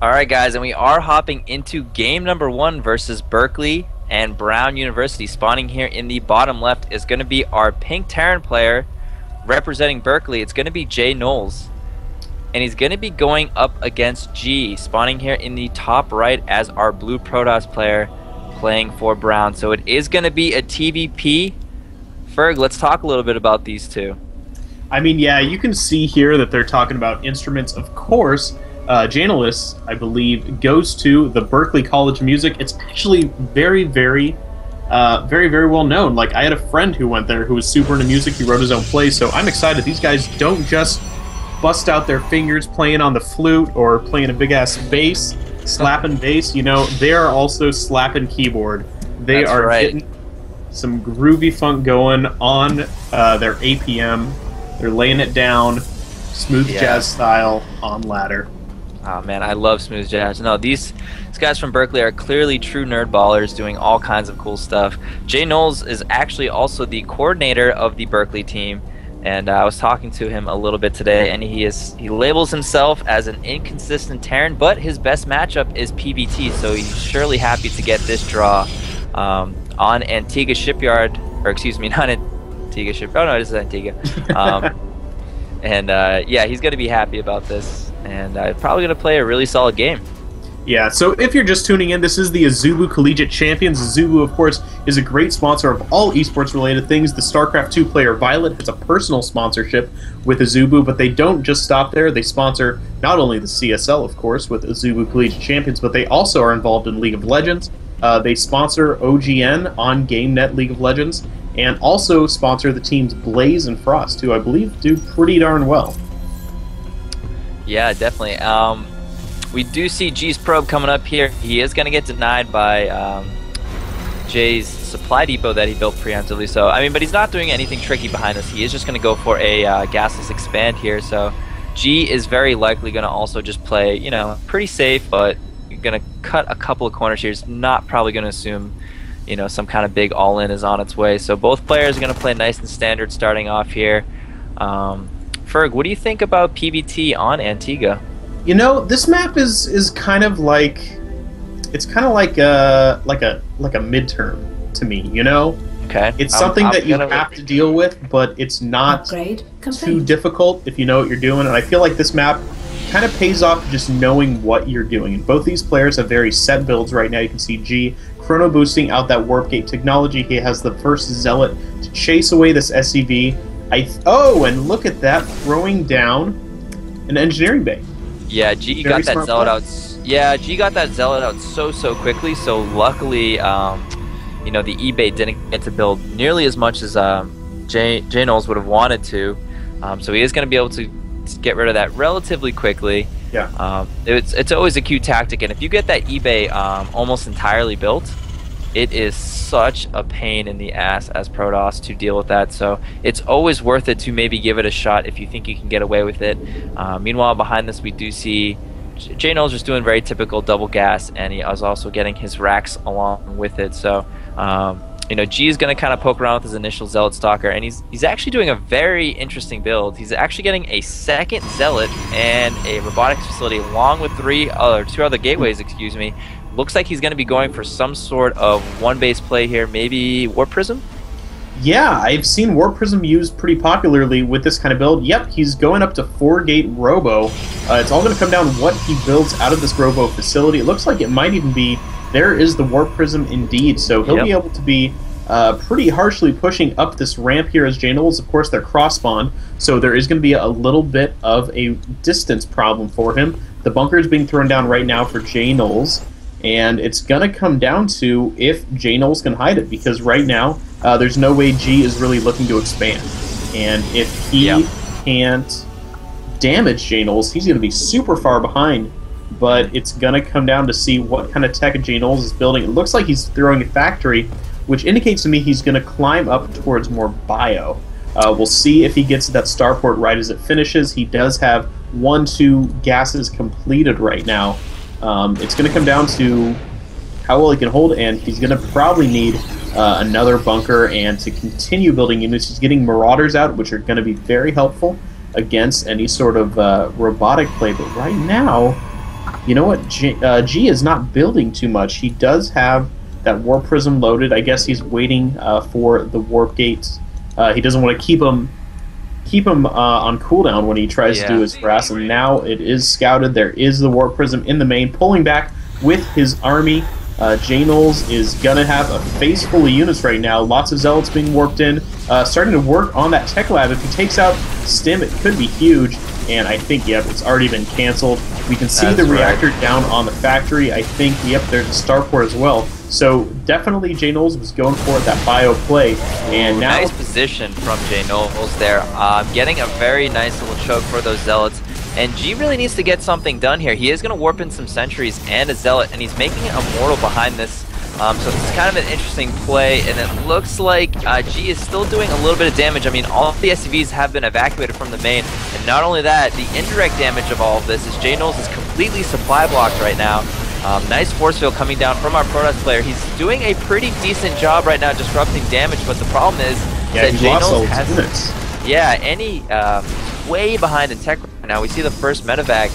All right, guys, and we are hopping into game number 1 versus Berkeley and Brown University. Spawning here in the bottom left is going to be our pink Terran player representing Berkeley. It's going to be Jay Knowles, and he's going to be going up against G. Spawning here in the top right as our blue Protoss player playing for Brown. So it is going to be a TVP. Ferg, let's talk a little bit about these two. I mean, yeah, you can see here that they're talking about instruments. Of course, Janelus, I believe, goes to the Berklee College of Music. It's actually very well known. Like, I had a friend who went there who was super into music. He wrote his own plays, so I'm excited. These guys don't just bust out their fingers playing on the flute or playing a big-ass bass, slapping bass. You know, they are also slapping keyboard. They are getting some groovy funk going on their APM. They're laying it down, smooth jazz style on ladder. Oh man, I love smooth jazz. No, these guys from Berkeley are clearly true nerd ballers doing all kinds of cool stuff. Jay Knowles is actually also the coordinator of the Berkeley team, and I was talking to him a little bit today, and he labels himself as an inconsistent Terran, but his best matchup is PBT, so he's surely happy to get this draw on Antigua Shipyard, or excuse me, not Antigua Shipyard. Oh no, this is Antigua. Yeah, he's going to be happy about this, and probably going to play a really solid game. Yeah, so if you're just tuning in, this is the Azubu Collegiate Champions. Azubu, of course, is a great sponsor of all esports-related things. The StarCraft 2 player Violet has a personal sponsorship with Azubu, but they don't just stop there. They sponsor not only the CSL, of course, with Azubu Collegiate Champions, but they also are involved in League of Legends. They sponsor OGN on GameNet League of Legends, and also sponsor the teams Blaze and Frost, who I believe do pretty darn well. Yeah, definitely. We do see G's probe coming up here. He is going to get denied by Jay's supply depot that he built preemptively. So, I mean, but he's not doing anything tricky behind this. He is just going to go for a gasless expand here. So, G is very likely going to also just play, you know, pretty safe, but going to cut a couple of corners here. He's not probably going to assume, you know, some kind of big all-in is on its way. So both players are going to play nice and standard starting off here. Ferg, what do you think about PBT on Antigua? You know, this map is kind of like, it's kind of like a midterm to me. You know, okay, it's something that you have to deal with, but it's not too difficult if you know what you're doing. And I feel like this map kind of pays off just knowing what you're doing. And both these players have very set builds right now. You can see G chrono boosting out that warp gate technology. He has the first zealot to chase away this SCV. Oh, and look at that, throwing down an engineering bay. Yeah, G got that zealot out. Yeah, G got that zealot out so quickly. So luckily, you know, the eBay didn't get to build nearly as much as Jay Knowles would have wanted to. So he is going to be able to get rid of that relatively quickly. Yeah. It's always a cute tactic, and if you get that eBay almost entirely built, it is such a pain in the ass as Protoss to deal with that. So it's always worth it to maybe give it a shot if you think you can get away with it. Meanwhile, behind this, we do see Jay Knowles just doing very typical double gas, and he is also getting his racks along with it. So you know, G is going to kind of poke around with his initial Zealot Stalker, and he's actually doing a very interesting build. He's actually getting a second Zealot and a robotics facility along with two other gateways, excuse me. Looks like he's going to be going for some sort of one-base play here, maybe Warp Prism? Yeah, I've seen Warp Prism used pretty popularly with this kind of build. Yep, he's going up to 4-gate Robo. It's all going to come down to what he builds out of this Robo facility. It looks like it might even be, there is the Warp Prism indeed, so he'll be able to be pretty harshly pushing up this ramp here as Jay Knowles. Of course, they're cross-spawned, so there is going to be a little bit of a distance problem for him. The bunker is being thrown down right now for Jay Knowles, and it's going to come down to if Jay Knowles can hide it, because right now there's no way G is really looking to expand. And if he can't damage Jay Knowles, he's going to be super far behind. But it's going to come down to see what kind of tech Jay Knowles is building. It looks like he's throwing a factory, which indicates to me he's going to climb up towards more bio. We'll see if he gets that starport right as it finishes. He does have 1-2 gases completed right now. It's going to come down to how well he can hold, and he's going to probably need another bunker, and to continue building units, he's getting Marauders out, which are going to be very helpful against any sort of robotic play. But right now, You know what? G is not building too much. He does have that Warp Prism loaded. I guess he's waiting for the Warp Gates. He doesn't want to keep him on cooldown when he tries to do his harass. And now it is scouted. There is the Warp Prism in the main, pulling back with his army. J-Knowles is going to have a face full of units right now. Lots of Zealots being warped in. Starting to work on that Tech Lab. If he takes out Stim, it could be huge. And I think, yep, it's already been canceled. We can see the reactor down on the factory. I think, yep, there's a starport as well. So definitely J-Knowles was going for that bio play. And now nice position from J-Knowles there. Getting a very nice little choke for those Zealots. And G really needs to get something done here. He is going to warp in some sentries and a Zealot, and he's making it immortal behind this. So this is kind of an interesting play, and it looks like G is still doing a little bit of damage. I mean, all of the SCVs have been evacuated from the main, and not only that, the indirect damage of all of this is J-Knowles is completely supply blocked right now. Nice force field coming down from our Protoss player. He's doing a pretty decent job right now disrupting damage, but the problem is that J-Knowles has... Yeah, way behind in tech right now. We see the first medevac,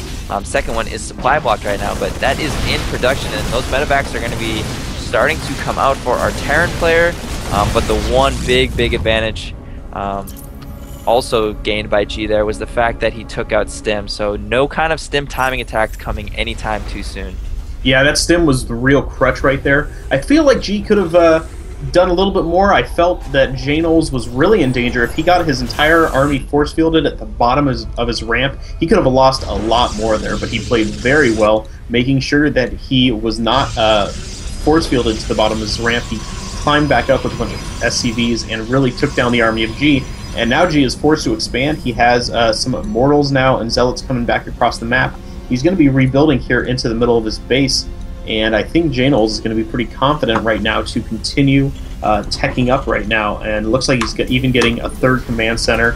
second one is supply blocked right now, but that is in production, and those medevacs are going to be starting to come out for our Terran player. But the one big advantage also gained by G there was the fact that he took out Stim, so no kind of Stim timing attacks coming anytime too soon. Yeah, that Stim was the real crutch right there. I feel like G could have done a little bit more. I felt that J-Knowles was really in danger. If he got his entire army force fielded at the bottom of his ramp, he could have lost a lot more there, but he played very well, making sure that he was not force fielded to the bottom of his ramp. He climbed back up with a bunch of SCVs and really took down the army of G. And now G is forced to expand. He has some Immortals now and Zealots coming back across the map. He's going to be rebuilding here into the middle of his base. And I think J-Knowles is going to be pretty confident right now to continue teching up right now. And it looks like he's even getting a third command center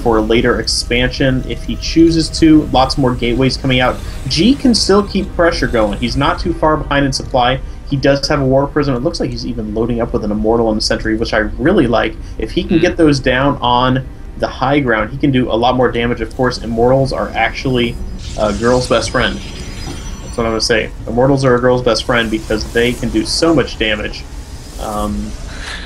for a later expansion if he chooses to. Lots more gateways coming out. G can still keep pressure going. He's not too far behind in supply. He does have a War Prism. It looks like he's even loading up with an Immortal in the Sentry, which I really like. If he can get those down on the high ground, he can do a lot more damage. Of course, Immortals are actually a girl's best friend. That's what I'm going to say. Immortals are a girl's best friend because they can do so much damage.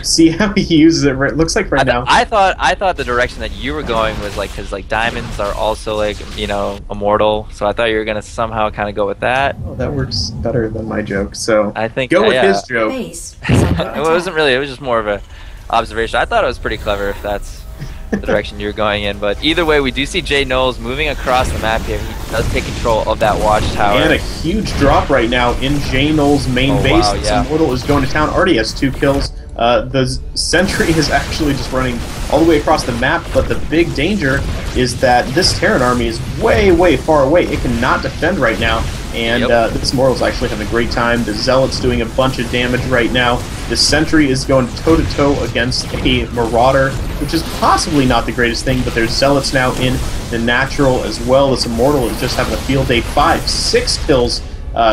See how he uses it. It looks like now. I thought the direction that you were going was like, because like diamonds are also like, you know, immortal. So I thought you were gonna somehow kind of go with that. Oh, that works better than my joke. So I think go with his joke. It wasn't really. It was just more of a observation. I thought it was pretty clever if that's the direction you're going in. But either way, we do see J-Knowles moving across the map here. He does take control of that watchtower. And a huge drop right now in J-Knowles' main base. Wow, yeah. Immortal is going to town. Already has 2 kills. The Sentry is actually just running all the way across the map, but the big danger is that this Terran army is way far away. It cannot defend right now, and this Immortal's actually having a great time. The Zealot's doing a bunch of damage right now. The Sentry is going toe-to-toe against a Marauder, which is possibly not the greatest thing, but there's Zealots now in the natural as well. This Immortal is just having a field day. 5-6 kills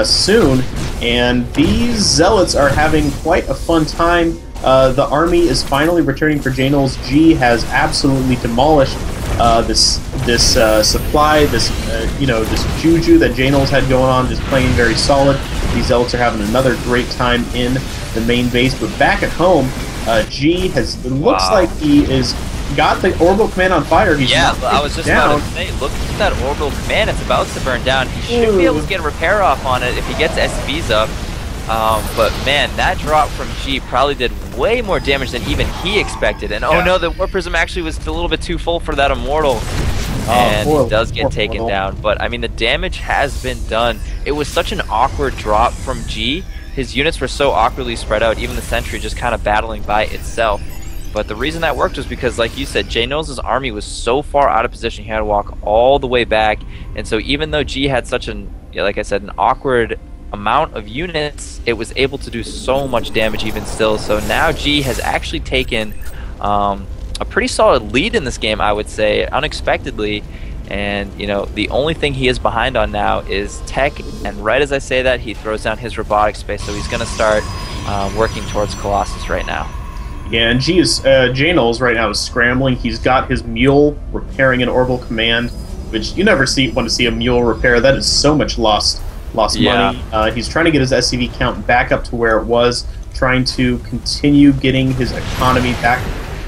soon, and these Zealots are having quite a fun time. The army is finally returning for J-Knowles. G has absolutely demolished this supply, this juju that J-Knowles had going on, just playing very solid. These Zealots are having another great time in the main base, but back at home, G has looks like he is got the orbital command on fire. He's I was just about to say, look at that orbital command. It's about to burn down. He should be able to get a repair off on it if he gets SVs up. But man, that drop from G probably did way more damage than even he expected. And oh no, the War Prism actually was a little bit too full for that Immortal. And he does get taken down. But I mean, the damage has been done. It was such an awkward drop from G. His units were so awkwardly spread out, even the Sentry just kind of battling by itself. But the reason that worked was because, like you said, J-Knowles' army was so far out of position, he had to walk all the way back. And so even though G had such an, like I said, an awkward amount of units, it was able to do so much damage even still. So now G has actually taken a pretty solid lead in this game, I would say, unexpectedly. And, you know, the only thing he is behind on now is tech. And right as I say that, he throws down his robotic space. So he's going to start working towards Colossus right now. Yeah, and J-Knowles right now is scrambling. He's got his mule repairing an orbital command, which you never want to see a mule repair. That is so much lost lost Yeah. money. He's trying to get his SCV count back up to where it was, trying to continue getting his economy back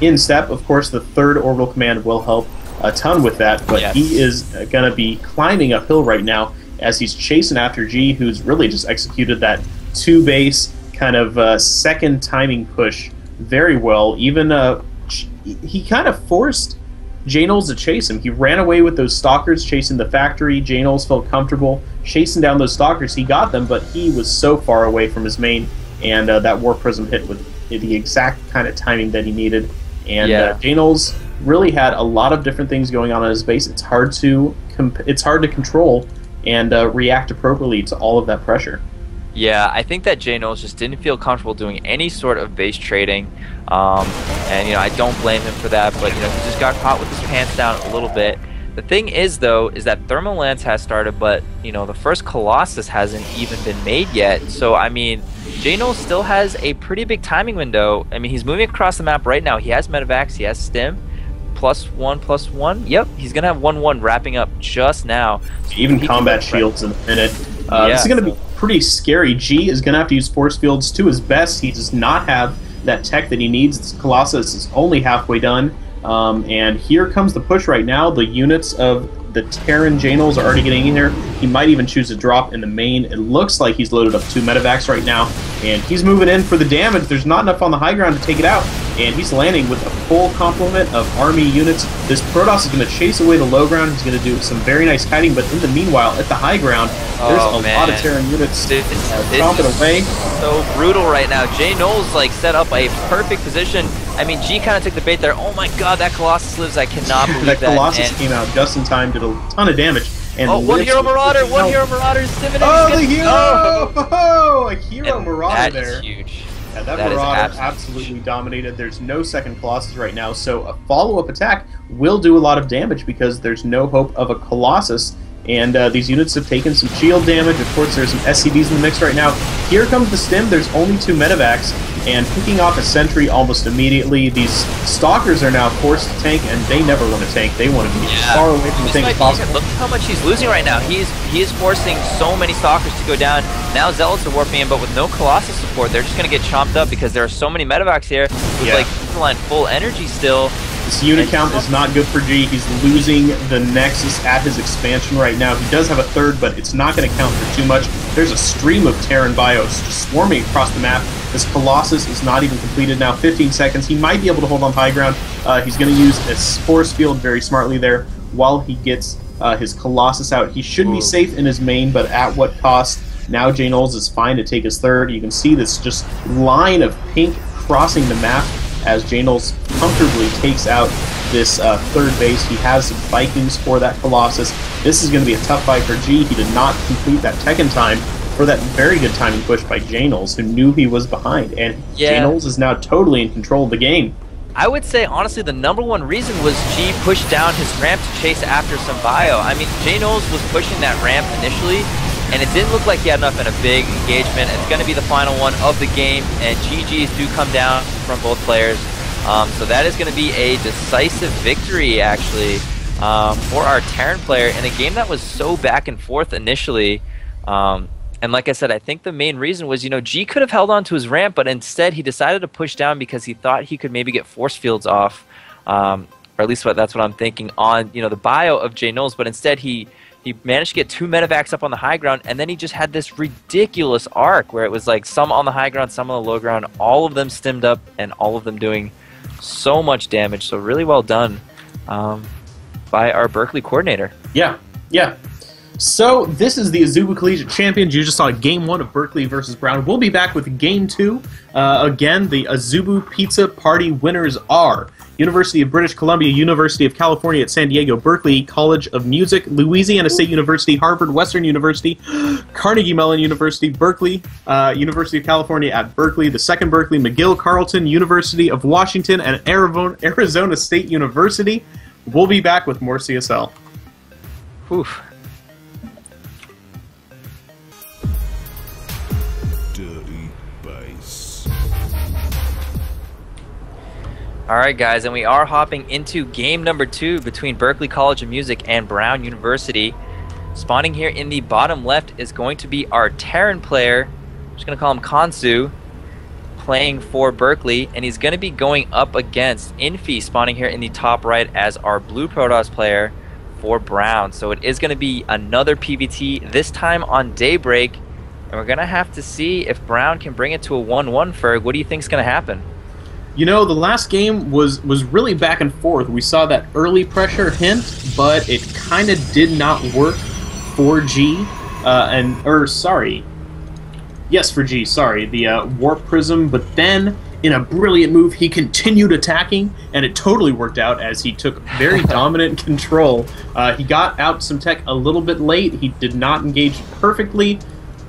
in step. Of course, the third orbital command will help a ton with that, but Yes. he is going to be climbing uphill right now as he's chasing after G, who's really just executed that two-base kind of second timing push very well. Even he kind of forced J-Knowles to chase him. He ran away with those stalkers chasing the factory. J-Knowles felt comfortable chasing down those stalkers. He got them, but he was so far away from his main, and that Warp Prism hit with the exact kind of timing that he needed. And J-Knowles really had a lot of different things going on his base. It's hard to control and react appropriately to all of that pressure. Yeah, I think that J-Knowles just didn't feel comfortable doing any sort of base trading, and I don't blame him for that. But he just got caught with his pants down a little bit. The thing is, though, is that Thermal Lance has started, but the first Colossus hasn't even been made yet. So I mean, J-Knowles still has a pretty big timing window. I mean, he's moving across the map right now. He has Medivacs, he has Stim. +1/+1. Yep, he's gonna have 1/1 wrapping up just now. So even combat shields in a minute. This is gonna be pretty scary. G is gonna have to use force fields to his best. He does not have that tech that he needs. This Colossus is only halfway done, and here comes the push right now. The units of the Terran J-Knowles are already getting in here. He might even choose to drop in the main. It looks like he's loaded up 2 Medivacs right now, and he's moving in for the damage. There's not enough on the high ground to take it out, and he's landing with a full complement of army units. This Protoss is going to chase away the low ground. He's going to do some very nice kiting, but in the meanwhile, at the high ground, there's a lot of Terran units chomping away. So brutal right now. J-Knowles set up a perfect position. I mean, G kind of took the bait there. Oh my god, that Colossus lives. I cannot believe that. That Colossus came out just in time, did a ton of damage. And one Hero Marauder! One Hero Marauder is stimulating. Oh, the Hero! Oh, a Hero Marauder there. That is huge. Yeah, that Marauder absolutely dominated. There's no second Colossus right now, so a follow-up attack will do a lot of damage because there's no hope of a Colossus. And these units have taken some shield damage. Of course, there's some SCVs in the mix right now. Here comes the Stim. There's only 2 Medivacs, and picking off a sentry almost immediately. These Stalkers are now forced to tank, and they never want to tank. They want to be as far away from the tank as possible. Look how much he's losing right now. He is forcing so many Stalkers to go down. Now Zealots are warping in, but with no Colossus support, they're just going to get chomped up because there are so many Medivacs here with full energy still. This unit count is not good for G. He's losing the Nexus at his expansion right now. He does have a third, but it's not going to count for too much. There's a stream of Terran Bios just swarming across the map. This Colossus is not even completed now. 15 seconds. He might be able to hold on high ground. He's going to use a force field very smartly there while he gets his Colossus out. He should be safe in his main, but at what cost? Now J-Knowles is fine to take his third. You can see this just line of pink crossing the map as J-Knowles comfortably takes out this third base. He has some Vikings for that Colossus. This is going to be a tough fight for G. He did not complete that tech in time for that very good timing push by J-Knowles, who knew he was behind. And J-Knowles is now totally in control of the game. I would say, honestly, the #1 reason was G pushed down his ramp to chase after some bio. I mean, J-Knowles was pushing that ramp initially, and it didn't look like he had enough in a big engagement. It's going to be the final one of the game, and GGs do come down from both players. So that is going to be a decisive victory, actually, for our Terran player in a game that was so back and forth initially. And like I said, I think the main reason was, G could have held on to his ramp, but instead he decided to push down because he thought he could maybe get force fields off, or at least that's what I'm thinking, on the bio of J-Knowles, but instead he managed to get 2 Medivacs up on the high ground, and then he just had this ridiculous arc where it was some on the high ground, some on the low ground, all of them stimmed up, and all of them doing so much damage. So really well done by our Berklee coordinator. Yeah. So this is the Azubu Collegiate Champions. You just saw Game 1 of Berklee versus Brown. We'll be back with Game 2. Again, the Azubu Pizza Party winners are University of British Columbia, University of California at San Diego, Berklee College of Music, Louisiana State University, Harvard Western University, Carnegie Mellon University, Berklee, University of California at Berkeley, the second Berklee, McGill Carleton, University of Washington, and Arizona State University. We'll be back with more CSL. Whew. Alright guys, and we are hopping into game number 2 between Berklee College of Music and Brown University. Spawning here in the bottom left is going to be our Terran player. I'm just going to call him Kansu, playing for Berklee, and he's going to be going up against Infi, spawning here in the top right as our blue Protoss player for Brown. So it is going to be another PvT, this time on Daybreak, and we're going to have to see if Brown can bring it to a 1-1. Ferg, what do you think is going to happen? You know, the last game was really back and forth. We saw that early pressure hint, but it kind of did not work for G, Yes, for G, sorry, the Warp Prism, but then, in a brilliant move, he continued attacking, and it totally worked out as he took very dominant control. He got out some tech a little bit late, he did not engage perfectly,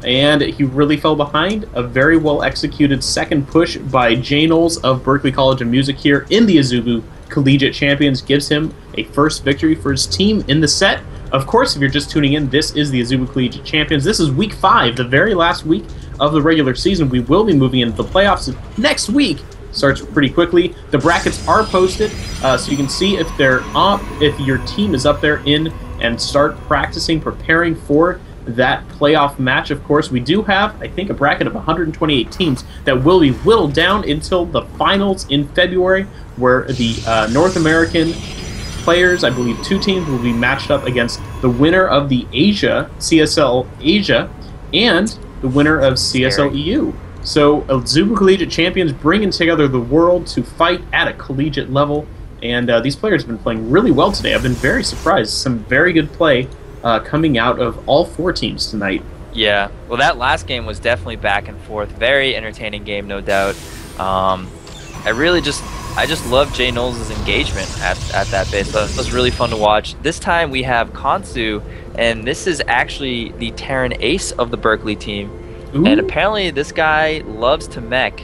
and he really fell behind. A very well-executed second push by Jay Knowles of Berklee College of Music here in the Azubu Collegiate Champions gives him a first victory for his team in the set. Of course, if you're just tuning in, this is the Azubu Collegiate Champions. This is Week 5, the very last week of the regular season. We will be moving into the playoffs next week. Starts pretty quickly. The brackets are posted, so you can see if they're up, if your team is up there in, and start practicing, preparing for that playoff match. Of course, we do have, I think, a bracket of 128 teams that will be whittled down until the finals in February, where the North American players, I believe 2 teams, will be matched up against the winner of the CSL Asia, and the winner of CSL EU. So, Azubu Collegiate Champions bringing together the world to fight at a collegiate level, and these players have been playing really well today. I've been very surprised. Some very good play coming out of all 4 teams tonight. Yeah, well, that last game was definitely back and forth. Very entertaining game, no doubt. I just love Jay Knowles' engagement at that base. That was really fun to watch. This time we have Kansu, and this is actually the Terran ace of the Berklee team. Ooh. And apparently this guy loves to mech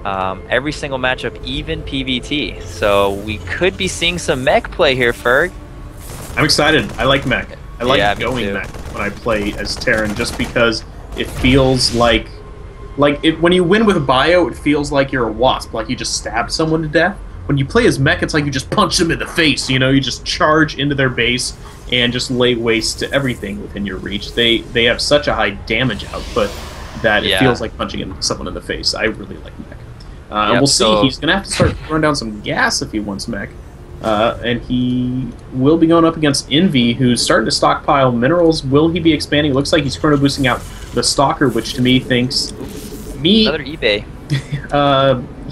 every single matchup, even PvT. So we could be seeing some mech play here, Ferg. I'm excited. I like mech. I like going mech when I play as Terran, just because it feels like when you win with a bio, it feels like you're a wasp, like you just stabbed someone to death. When you play as mech, it's like you just punch them in the face, you know, you just charge into their base and just lay waste to everything within your reach. They have such a high damage output that it feels like punching someone in the face. I really like mech. And we'll see. He's going to have to start throwing down some gas if he wants mech. And he will be going up against Envy, who's starting to stockpile minerals. Will he be expanding? It looks like he's chrono boosting out the Stalker, which to me thinks... Another eBay.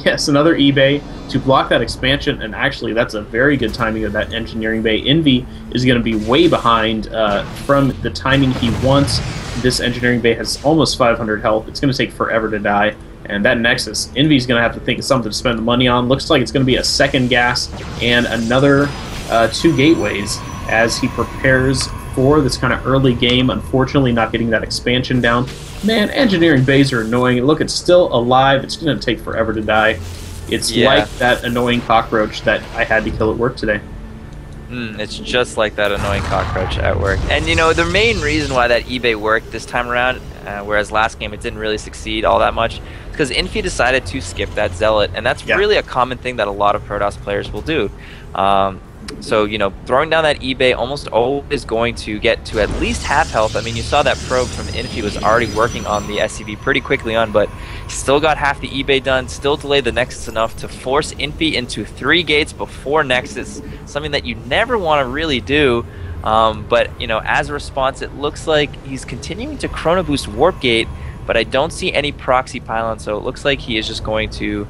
Yes, another eBay to block that expansion, and actually that's a very good timing of that engineering bay. Envy is going to be way behind from the timing he wants. This engineering bay has almost 500 health. It's going to take forever to die. And that Nexus, Envy's going to have to think of something to spend the money on. Looks like it's going to be a second gas and another 2 gateways as he prepares for this kind of early game. Unfortunately, not getting that expansion down. Man, engineering bays are annoying. Look, it's still alive. It's going to take forever to die. It's like that annoying cockroach that I had to kill at work today. It's just like that annoying cockroach at work. And, you know, the main reason why that eBay worked this time around, whereas last game it didn't really succeed all that much, because Infi decided to skip that Zealot, and that's really a common thing that a lot of Protoss players will do. So, you know, throwing down that eBay almost always going to get to at least half health. I mean, you saw that probe from Infi was already working on the SCV pretty quickly on, but still got half the eBay done, still delayed the Nexus enough to force Infi into 3 gates before Nexus, something that you never want to really do. But, you know, as a response, it looks like he's continuing to chrono boost Warp Gate, but I don't see any proxy pylon, so it looks like he is just going to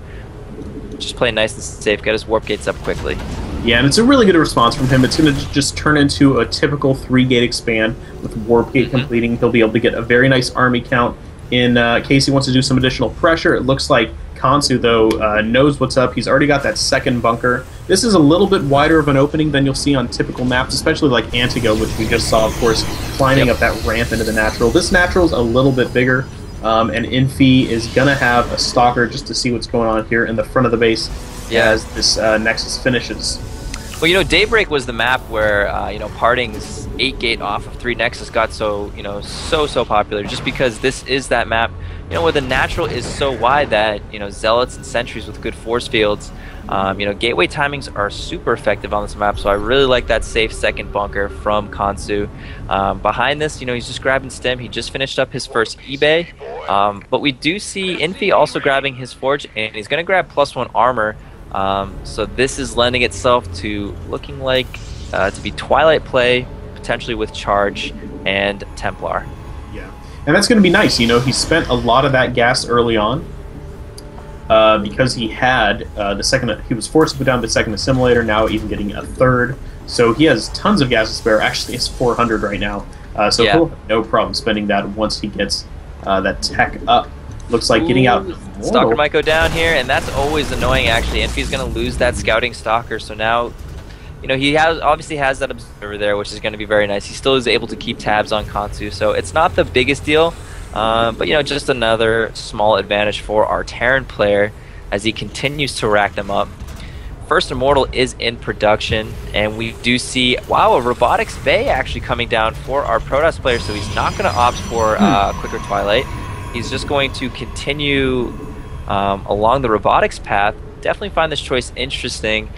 just play nice and safe, get his Warp Gates up quickly. Yeah, and it's a really good response from him. It's going to just turn into a typical 3-gate expand with Warp Gate completing. He'll be able to get a very nice army count in case he wants to do some additional pressure. It looks like Kansu, though, knows what's up. He's already got that second bunker. This is a little bit wider of an opening than you'll see on typical maps, especially like Antigo, which we just saw, of course, climbing up that ramp into the natural. This natural's a little bit bigger, and Infi is going to have a Stalker just to see what's going on here in the front of the base as this Nexus finishes. Well, you know, Daybreak was the map where, you know, Parting's 8-gate off of 3 Nexus got so, you know, so popular, just because this is that map, you know, where the natural is so wide that, you know, Zealots and Sentries with good force fields Gateway timings are super effective on this map, so I really like that safe second bunker from Kansu. Behind this, he's just grabbing stem. He just finished up his first eBay, but we do see Infi also grabbing his forge, and he's going to grab +1 armor. So this is lending itself to looking like to be Twilight play, potentially with Charge and Templar. Yeah, and that's going to be nice. He spent a lot of that gas early on because he had the second. He was forced to put down the second assimilator. Now even getting a third, so he has tons of gas to spare. Actually, it's 400 right now, so he'll have no problem spending that once he gets that tech up. Looks like getting out. Stalker might go down here, and that's always annoying. Actually, Infi's going to lose that scouting stalker, so now. He obviously has that observer there, which is going to be very nice. He still is able to keep tabs on Kansu, so it's not the biggest deal, but just another small advantage for our Terran player as he continues to rack them up. First Immortal is in production, and we do see, wow, a Robotics Bay actually coming down for our Protoss player, so he's not going to opt for Quicker Twilight. He's just going to continue along the Robotics path. Definitely find this choice interesting.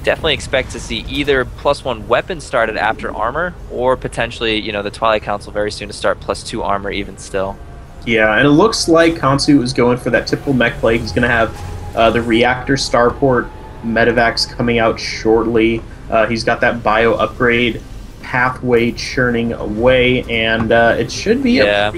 Definitely expect to see either +1 weapon started after armor, or potentially, the Twilight Council very soon to start +2 armor even still. Yeah, and it looks like Kansu is going for that typical mech play. He's going to have the Reactor Starport Medivacs coming out shortly. He's got that bio upgrade pathway churning away, and it should be a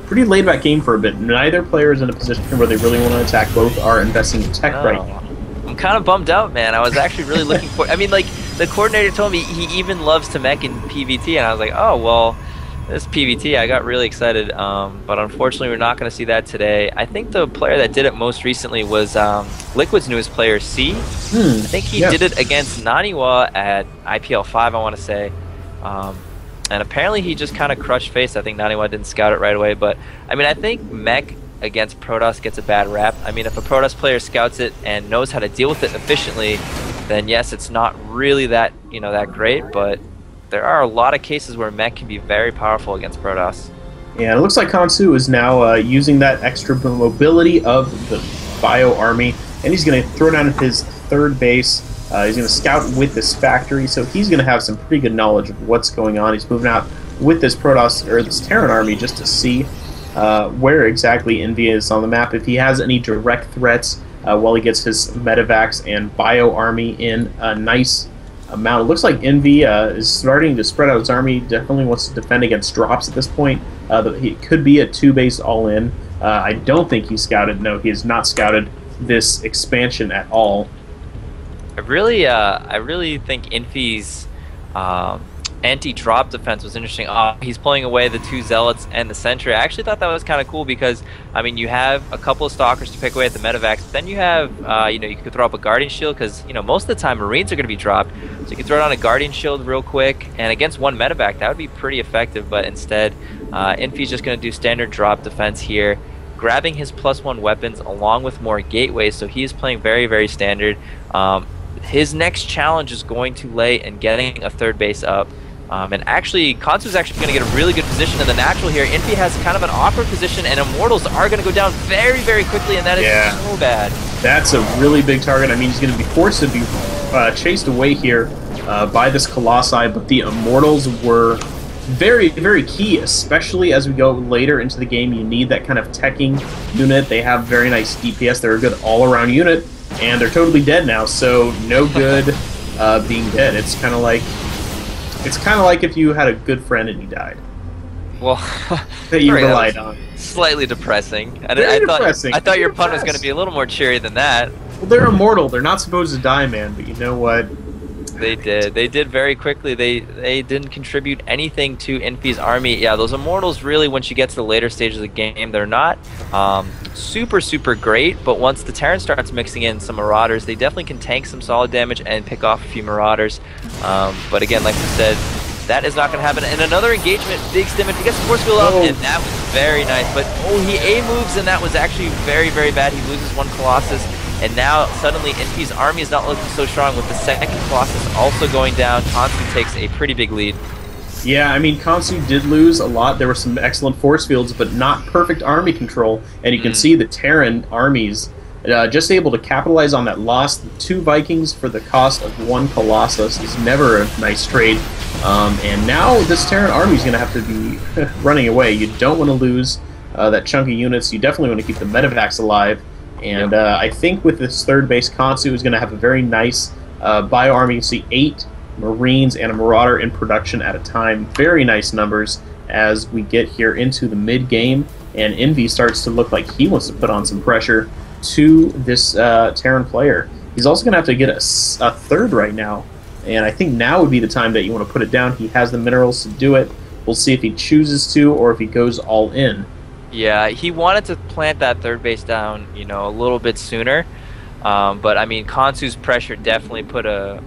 pretty laid-back game for a bit. Neither player is in a position where they really want to attack. Both are investing in tech right now. I'm kind of bummed out, man. I was actually really looking for... I mean, like, the coordinator told me he even loves to mech in PvT, and I was like, oh, well, this PvT, I got really excited. But unfortunately, we're not going to see that today. I think the player that did it most recently was Liquid's newest player, C. I think he did it against Naniwa at IPL 5, I want to say. And apparently he just kind of crushed face. I think Naniwa didn't scout it right away. But, I mean, I think mech against Protoss gets a bad rap. I mean, if a Protoss player scouts it and knows how to deal with it efficiently, then yes, it's not really that, that great, but there are a lot of cases where mech can be very powerful against Protoss. Yeah, it looks like Kansu is now using that extra mobility of the Bio Army, and he's going to throw down his third base. He's going to scout with this factory, so he's going to have some pretty good knowledge of what's going on. He's moving out with this Protoss, or this Terran army, just to see where exactly Envy is on the map, if he has any direct threats while he gets his Medivacs and Bio Army in a nice amount. It looks like Envy is starting to spread out his army, definitely wants to defend against drops at this point. He could be a 2-base all-in. I don't think he's scouted. No, he has not scouted this expansion at all. I really think Infi's anti-drop defense was interesting. He's pulling away the 2 Zealots and the Sentry. I actually thought that was kind of cool because, I mean, you have a couple of Stalkers to pick away at the Medivacs, but then you have, you could throw up a Guardian Shield because, most of the time Marines are going to be dropped. So you can throw down a Guardian Shield real quick, and against 1 Medivac, that would be pretty effective, but instead, Infi's just going to do standard drop defense here, grabbing his +1 weapons along with more gateways, so he is playing very, very standard. His next challenge is going to lay in getting a 3rd base up. And actually, Kansu's actually going to get a really good position in the natural here. Infi has kind of an awkward position, and Immortals are going to go down very, very quickly, and that is so bad. That's a really big target. I mean, he's going to be forced to be chased away here by this Colossi, but the Immortals were very, very key, especially as we go later into the game. You need that kind of teching unit. They have very nice DPS. They're a good all-around unit, and they're totally dead now, so no good being dead. It's kind of like if you had a good friend and he died. Well, that you relied on. Slightly depressing. Depressing. I thought your pun was going to be a little more cheery than that. Well, they're immortal. They're not supposed to die, man. But you know what? They did. They did very quickly. They didn't contribute anything to Infi's army. Yeah, those Immortals really, once you get to the later stages of the game, they're not super, super great. But once the Terran starts mixing in some Marauders, they definitely can tank some solid damage and pick off a few Marauders. But again, like we said, that is not going to happen. And another engagement, big stimulus. He gets the force field up, and that was very nice. But he A-moves, and that was actually very, very bad. He loses 1 Colossus. And now, suddenly, Infi's army is not looking so strong with the 2nd Colossus also going down. Kansu takes a pretty big lead. Yeah, I mean, Kansu did lose a lot. There were some excellent force fields, but not perfect army control. And you can see the Terran armies Just able to capitalize on that loss. The 2 Vikings for the cost of 1 Colossus is never a nice trade. And now this Terran army is going to have to be running away. You don't want to lose that chunk of units. You definitely want to keep the medevacs alive. And I think with this 3rd base, Kansu is going to have a very nice bio army. You see 8 Marines and a Marauder in production at a time. Very nice numbers as we get here into the mid-game. And Envy starts to look like he wants to put on some pressure to this Terran player. He's also going to have to get a 3rd right now. And I think now would be the time that you want to put it down. He has the minerals to do it. We'll see if he chooses to or if he goes all in. Yeah, he wanted to plant that 3rd base down, you know, a little bit sooner. But I mean, Kansu's pressure definitely put a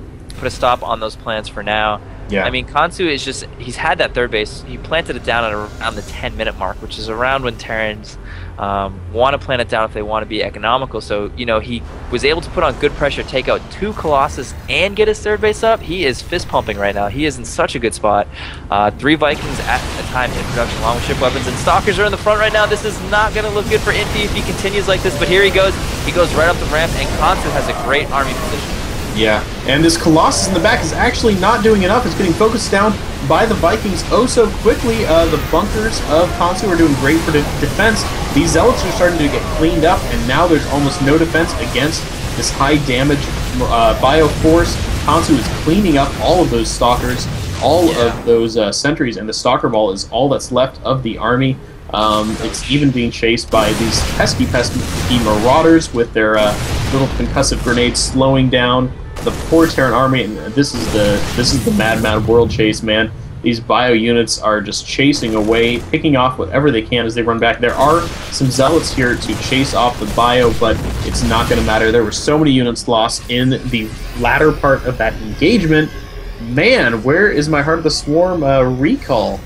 stop on those plans for now. Yeah. I mean, Kansu is just, he's had that 3rd base. He planted it down at around the 10-minute mark, which is around when Terrans want to plant it down if they want to be economical. So, you know, he was able to put on good pressure, take out 2 Colossus, and get his 3rd base up. He is fist pumping right now. He is in such a good spot. 3 Vikings at a time in production, along with ship weapons, and Stalkers are in the front right now. This is not going to look good for Infi if he continues like this, but here he goes. He goes right up the ramp, and Kansu has a great army position. Yeah, and this Colossus in the back is actually not doing enough. It's getting focused down by the Vikings oh so quickly. The bunkers of Kansu are doing great for defense. These Zealots are starting to get cleaned up, and now there's almost no defense against this high damage bio force. Kansu is cleaning up all of those Stalkers, all of those sentries, and the Stalker Ball is all that's left of the army. It's even being chased by these pesky Marauders with their little concussive grenades slowing down the poor Terran army. And this is the Mad World Chase, man. These bio units are just chasing away, picking off whatever they can as they run back. There are some Zealots here to chase off the bio, but it's not going to matter. There were so many units lost in the latter part of that engagement. Man, where is my Heart of the Swarm recall?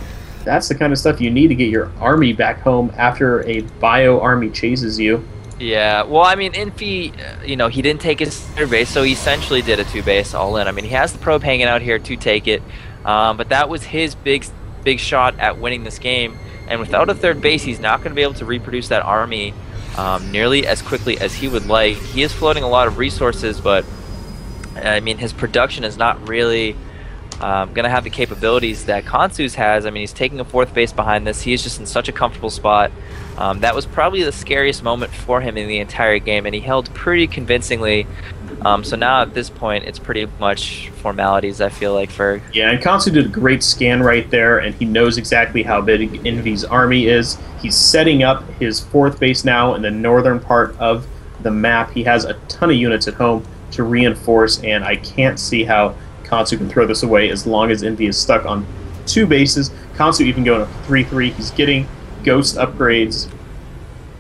That's the kind of stuff you need to get your army back home after a bio army chases you. Yeah, well, I mean, Infi, you know, he didn't take his 3rd base, so he essentially did a 2 base all in. I mean, he has the probe hanging out here to take it, but that was his big shot at winning this game. And without a 3rd base, he's not going to be able to reproduce that army nearly as quickly as he would like. He is floating a lot of resources, but I mean, his production is not really going to have the capabilities that Kansu's has. I mean, he's taking a 4th base behind this. He is just in such a comfortable spot. That was probably the scariest moment for him in the entire game, and he held pretty convincingly. So now at this point, it's pretty much formalities, I feel like, for... Yeah, and Kansu did a great scan right there, and he knows exactly how big Envy's army is. He's setting up his 4th base now in the northern part of the map. He has a ton of units at home to reinforce, and I can't see how Kansu can throw this away as long as Envy is stuck on 2 bases. Kansu even going up 3-3. He's getting ghost upgrades.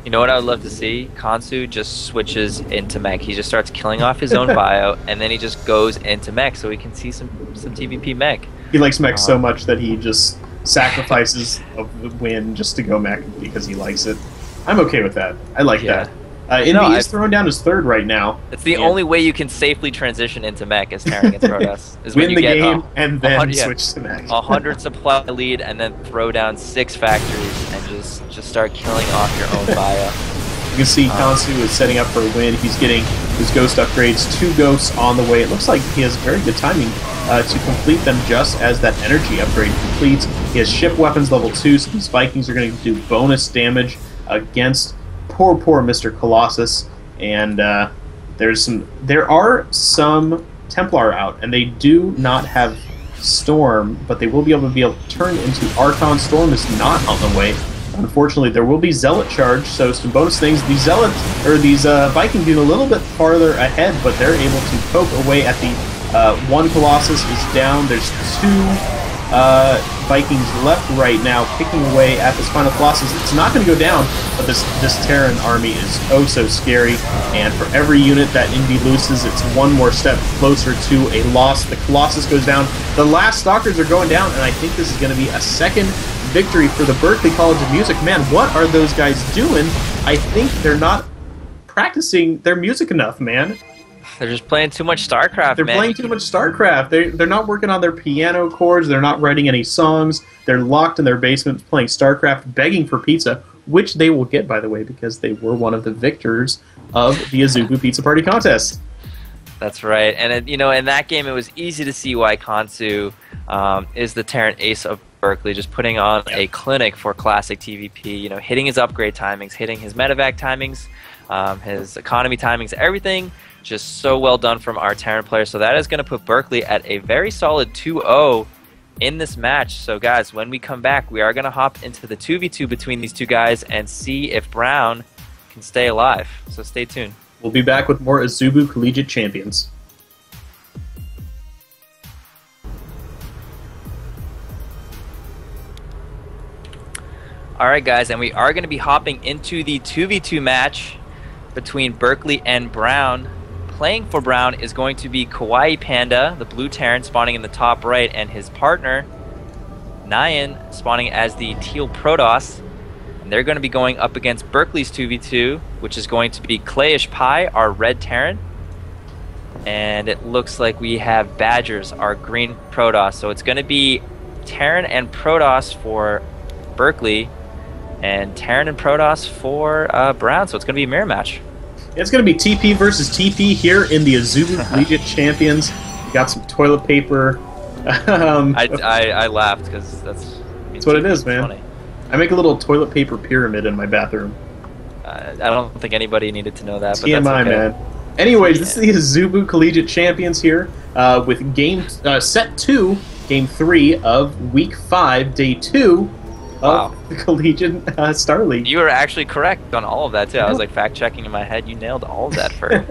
You know what I would love to see? Kansu just switches into mech. He just starts killing off his own bio, and then he just goes into mech so we can see some TVP mech. He likes mech so much that he just sacrifices a win just to go mech because he likes it. I'm okay with that. I like that. Envy is throwing down his 3rd right now. It's the only way you can safely transition into mech as Terran against Protoss. Is win when you the get game and then switch to mech. 100 supply lead and then throw down 6 factories and just start killing off your own bio. You can see Kansu is setting up for a win. He's getting his ghost upgrades, 2 ghosts on the way. It looks like he has very good timing to complete them just as that energy upgrade completes. He has ship weapons level 2, so these Vikings are going to do bonus damage against poor Mr. Colossus. And there are some Templar out, and they do not have Storm, but they will be able to turn into Archon. Storm is not on the way. Unfortunately, there will be Zealot charge, so some bonus things. These Zealots, or these Vikings, get a little bit farther ahead, but they're able to poke away at the 1 Colossus is down. There's 2 Vikings left right now, picking away at this final Colossus. It's not going to go down, but this Terran army is oh so scary, and for every unit that Envy loses, it's one more step closer to a loss. The Colossus goes down. The last Stalkers are going down, and I think this is going to be a second victory for the Berklee College of Music. Man, what are those guys doing? I think they're not practicing their music enough, man. They're just playing too much StarCraft, They're playing too much StarCraft. They're not working on their piano chords. They're not writing any songs. They're locked in their basement playing StarCraft, begging for pizza. which they will get, by the way, because they were one of the victors of the Azubu Pizza Party contest. That's right. And, in that game, it was easy to see why Kansu is the Terran ace of Berklee, just putting on a clinic for classic TVP, hitting his upgrade timings, hitting his medevac timings, his economy timings, everything just so well done from our Terran player. So that is going to put Berklee at a very solid 2-0 in this match. So guys, when we come back, we are going to hop into the 2v2 between these two guys and see if Brown can stay alive. So stay tuned. We'll be back with more Azubu Collegiate Champions. Alright guys, and we are going to be hopping into the 2v2 match between Berklee and Brown. Playing for Brown is going to be Kawaii Panda, the blue Terran, spawning in the top right, and his partner, Nyan, spawning as the teal Protoss. And they're going to be going up against Berklee's 2v2, which is going to be Clayish Pi, our red Terran. And it looks like we have Badgers, our green Protoss. So it's going to be Terran and Protoss for Berklee, and Terran and Protoss for Brown. So it's going to be a mirror match. It's going to be TP versus TP here in the Azubu Collegiate Champions. We got some toilet paper. I laughed because that's what it is, man. Funny. I make a little toilet paper pyramid in my bathroom. I don't think anybody needed to know that. TMI, but that's okay. Man. Anyways, this is the Azubu Collegiate Champions here with set 2, game 3 of week 5, day 2 of the Collegiate Star League. You were actually correct on all of that too. I was like fact checking in my head. You nailed all of that for.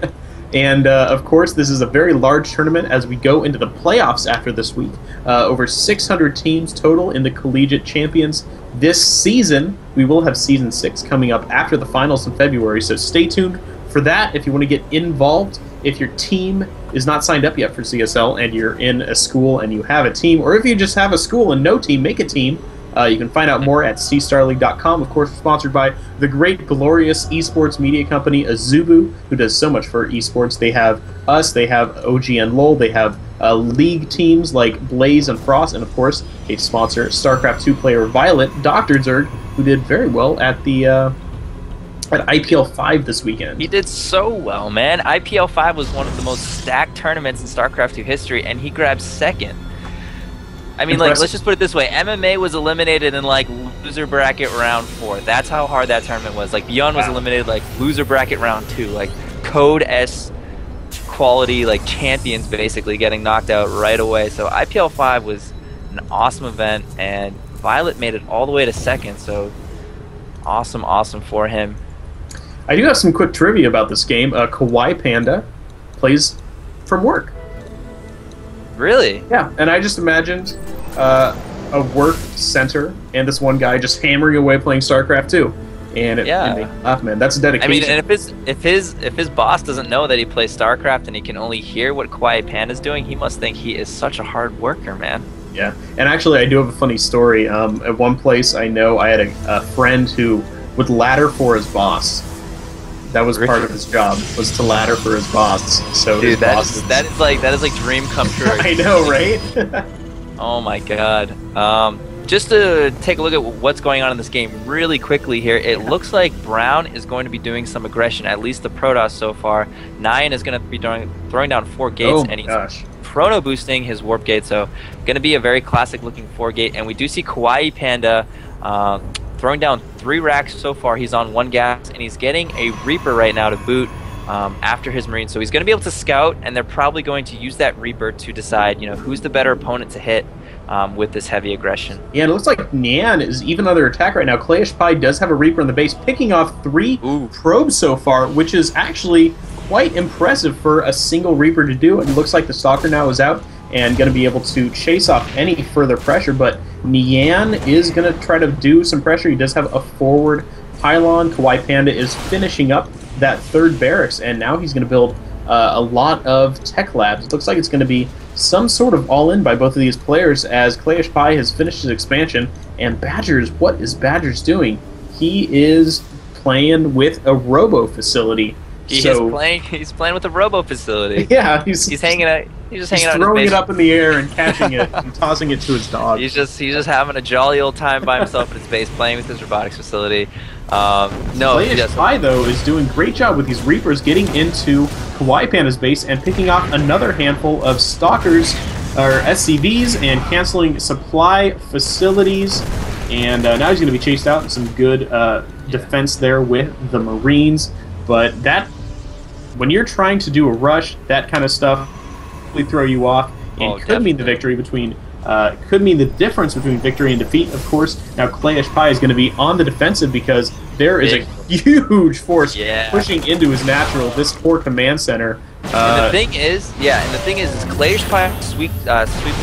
And of course, this is a very large tournament as we go into the playoffs after this week. Over 600 teams total in the Collegiate Champions this season. We will have season 6 coming up after the finals in February, so stay tuned for that if you want to get involved. If your team is not signed up yet for CSL and you're in a school and you have a team, or if you just have a school and no team, make a team. You can find out more at cstarleague.com. Of course, sponsored by the great, glorious esports media company Azubu, who does so much for esports. They have us, they have OGN LOL, they have league teams like Blaze and Frost, and of course, a sponsor, StarCraft 2 player Violet, Dr. Zerg, who did very well at the at IPL 5 this weekend. He did so well, man. IPL 5 was one of the most stacked tournaments in StarCraft 2 history, and he grabbed second. I mean, like, let's just put it this way. MMA was eliminated in, like, loser bracket round 4. That's how hard that tournament was. Like, Beyond was eliminated, like, loser bracket round 2. Like, Code S quality, like, champions, basically, getting knocked out right away. So IPL 5 was an awesome event, and Violet made it all the way to second. So awesome, awesome for him. I do have some quick trivia about this game. Kawaii Panda plays from work. Really? Yeah, and I just imagined a work center and this one guy just hammering away playing StarCraft 2, and it made me laugh, man. That's dedication. I mean, and if his boss doesn't know that he plays StarCraft and he can only hear what Kawaii Panda's doing, he must think he is such a hard worker, man. Yeah, and actually, I do have a funny story. At one place, I know I had a friend who would ladder for his boss. That was part of his job, was to ladder for his boss. So dude, that is like dream come true. I know, right? Oh my god. Just to take a look at what's going on in this game really quickly here, it looks like Brown is going to be doing some aggression, at least the Protoss so far. Nyan is going to be throwing down 4 gates, and he's chrono boosting his warp gate, so going to be a very classic looking 4 gate. And we do see Kawaii Panda throwing down 3 racks so far. He's on 1 gas, and he's getting a Reaper right now to boot after his Marine. So he's going to be able to scout, and they're probably going to use that Reaper to decide, who's the better opponent to hit with this heavy aggression. Yeah, and it looks like Nyan is even under attack right now. Clayish Pi does have a Reaper in the base, picking off 3 probes so far, which is actually quite impressive for a single Reaper to do. It looks like the Stalker now is out and going to be able to chase off any further pressure, but Nyan is going to try to do some pressure. He does have a forward pylon. Kawaii Panda is finishing up that 3rd barracks, and now he's going to build a lot of tech labs. It looks like it's going to be some sort of all-in by both of these players as Clayish Pi has finished his expansion. And Badgers, what is Badgers doing? He is playing with a robo facility. He's playing with a robo facility. Yeah, he's hanging out. He's just He's hanging out in throwing his it base. up in the air and catching it and tossing it to his dog. He's just having a jolly old time by himself in his base, playing with his robotics facility. No, he Playish does. Pie, though, is doing a great job with these Reapers getting into Kawaii Panda's base and picking off another handful of Stalkers, or SCVs, and canceling supply facilities. And now he's going to be chased out. Some good defense there with the Marines. But that, when you're trying to do a rush, that kind of stuff really throw you off, and could mean the victory between could mean the difference between victory and defeat. Of course, now Clayish Pie is going to be on the defensive because there is a huge force pushing into his natural. This poor command center. And the thing is, Clayish Pie sweeped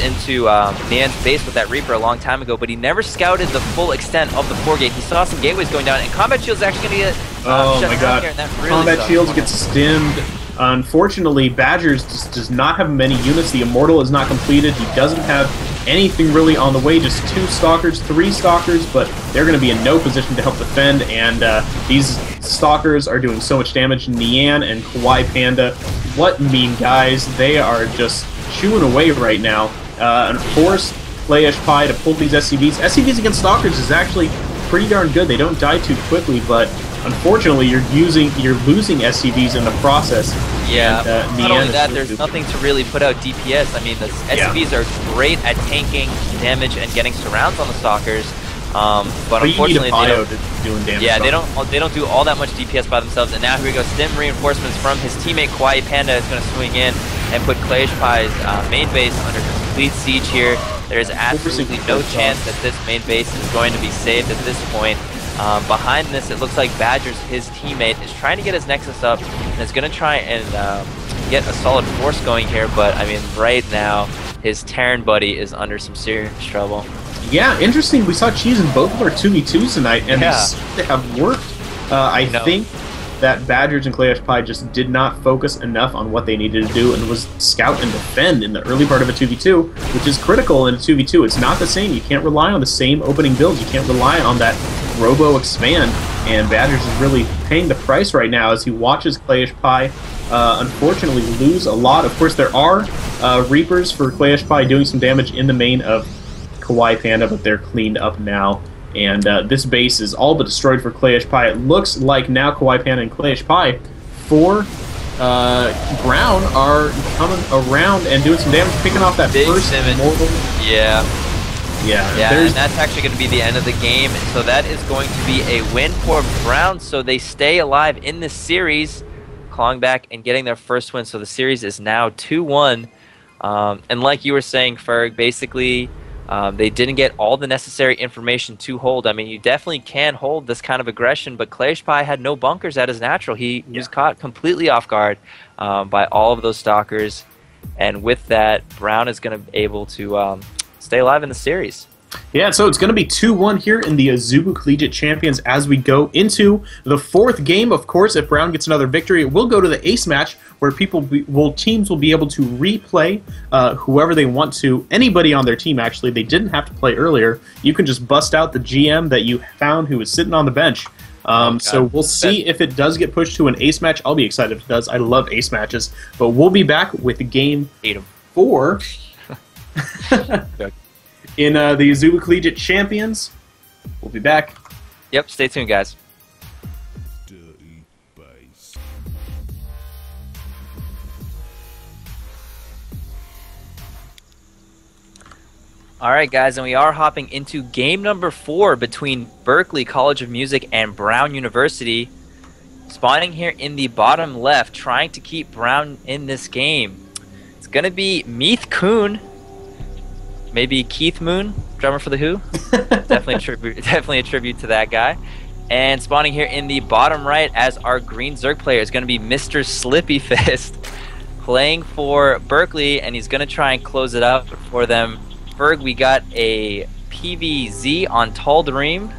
into Nian's base with that Reaper a long time ago, but he never scouted the full extent of the 4-gate. He saw some gateways going down, and Combat Shield's actually going to get oh shut my down god! here, and that really Combat sucks. Shields gets stimmed. Unfortunately, Badgers just does not have many units. The Immortal is not completed. He doesn't have anything really on the way, just 2 Stalkers, 3 Stalkers, but they're going to be in no position to help defend, and these Stalkers are doing so much damage. Nian and Kawaii Panda, what mean guys, they are just chewing away right now, and force Playish Pie to pull these SCVs. SCVs against Stalkers is actually pretty darn good. They don't die too quickly, but unfortunately, you're losing SCVs in the process. Yeah, and, not only that, there's nothing to really put out DPS. I mean, the SCVs are great at tanking damage and getting surrounds on the Stalkers, but unfortunately, they don't, doing damage. Yeah, they don't do all that much DPS by themselves. And now here we go, stim reinforcements from his teammate Kawaii Panda is going to swing in and put Clayish Pie's main base under complete siege here. There is absolutely no chance that this main base is going to be saved at this point. Behind this, it looks like Badgers, his teammate, is trying to get his Nexus up and is going to try and get a solid force going here, but I mean, right now, his Terran buddy is under some serious trouble. Yeah, interesting. We saw Cheese in both of our 2v2s tonight, and they seem to have worked. I think that Badgers and Clayish Pie just did not focus enough on what they needed to do and was scout and defend in the early part of a 2v2, which is critical in a 2v2. It's not the same. You can't rely on the same opening builds. You can't rely on that Robo expand, and Badgers is really paying the price right now as he watches Clayish Pie unfortunately lose a lot. Of course, there are Reapers for Clayish Pie doing some damage in the main of Kawaii Panda, but they're cleaned up now. And this base is all but destroyed for Clayish Pie. It looks like now Kawaii Panda and Clayish Pie for Brown are coming around and doing some damage, picking off that first Immortal. Yeah, and that's actually going to be the end of the game. So that is going to be a win for Brown. So they stay alive in this series, clawing back and getting their first win. So the series is now 2-1. And like you were saying, Ferg, basically they didn't get all the necessary information to hold. I mean, you definitely can hold this kind of aggression, but Clayish Pie had no bunkers at his natural. He was caught completely off guard by all of those Stalkers. And with that, Brown is going to be able to stay alive in the series. Yeah, so it's going to be 2-1 here in the Azubu Collegiate Champions as we go into the 4th game. Of course, if Brown gets another victory, it will go to the ace match where teams will be able to replay whoever they want to. Anybody on their team, actually. They didn't have to play earlier. You can just bust out the GM that you found who was sitting on the bench. So we'll see if it does get pushed to an ace match. I'll be excited if it does. I love ace matches. But we'll be back with game 4. In the Azubu Collegiate Champions. We'll be back. Yep, stay tuned, guys. Alright guys, and we are hopping into game number 4 between Berklee College of Music and Brown University. Spawning here in the bottom left, trying to keep Brown in this game. It's going to be Meath Kuhn. Maybe Keith Moon, drummer for The Who. definitely a tribute to that guy. And spawning here in the bottom right as our green Zerg player is going to be Mr. Slippy Fist, playing for Berklee, and he's going to try and close it up for them. Ferg, we got a PVZ on Tal'Darim.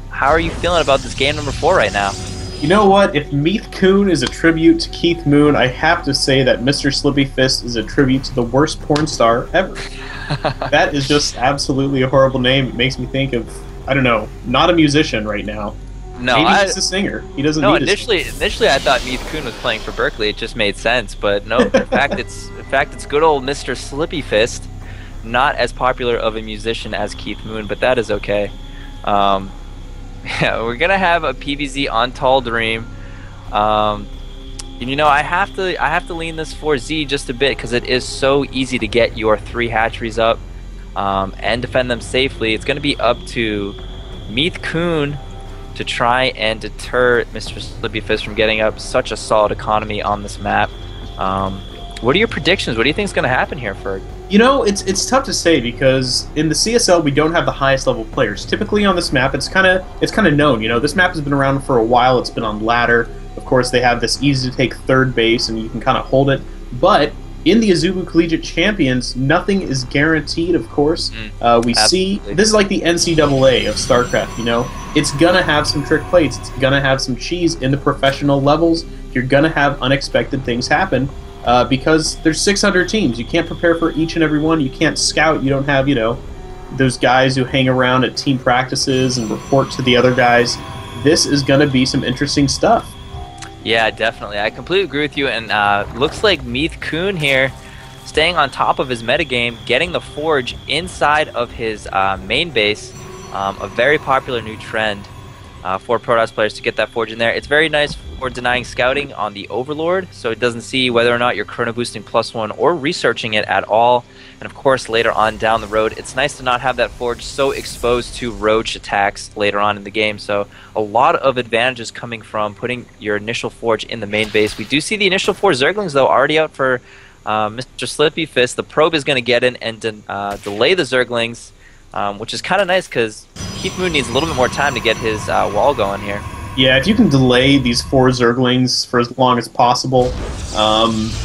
How are you feeling about this game number 4 right now? You know what? If Meath Kuhn is a tribute to Keith Moon, I have to say that Mr. Slippy Fist is a tribute to the worst porn star ever. That is just absolutely a horrible name. It makes me think of, I don't know, not a musician right now. No, Maybe he's a singer. He doesn't no. need a singer. Initially, I thought Meath Kuhn was playing for Berklee. It just made sense, but no. In fact, it's good old Mr. Slippy Fist. Not as popular of a musician as Keith Moon, but that is okay. Um, yeah, we're gonna have a PVZ on Tall Dream. And you know, I have to lean this for Z just a bit because it is so easy to get your 3 hatcheries up and defend them safely. It's gonna be up to Meath Kuhn to try and deter Mr. Slippy Fist from getting up such a solid economy on this map. What are your predictions? What do you think is going to happen here, Ferg? You know, it's tough to say because in the CSL we don't have the highest level players. Typically on this map, it's kind of known. You know, this map has been around for a while. It's been on ladder. Of course, they have this easy to take third base, and you can kind of hold it. But in the Azubu Collegiate Champions, nothing is guaranteed. Of course, we see this is like the NCAA of StarCraft. You know, it's gonna have some trick plays. It's gonna have some cheese in the professional levels. You're gonna have unexpected things happen. Because there's 600 teams. You can't prepare for each and every one. You can't scout. You don't have, you know, those guys who hang around at team practices and report to the other guys. This is going to be some interesting stuff. Yeah, definitely. I completely agree with you. And looks like Meath Kuhn here staying on top of his metagame, getting the Forge inside of his main base. A very popular new trend for Protoss players to get that Forge in there. It's very nice for denying scouting on the Overlord, so it doesn't see whether or not you're chrono boosting +1 or researching it at all. And of course, later on down the road, it's nice to not have that Forge so exposed to roach attacks later on in the game. So a lot of advantages coming from putting your initial Forge in the main base. We do see the initial 4 Zerglings, though, already out for Mr. Slippy Fist. The probe is going to get in and delay the Zerglings, which is kind of nice because Keith Moon needs a little bit more time to get his wall going here. Yeah, if you can delay these 4 Zerglings for as long as possible,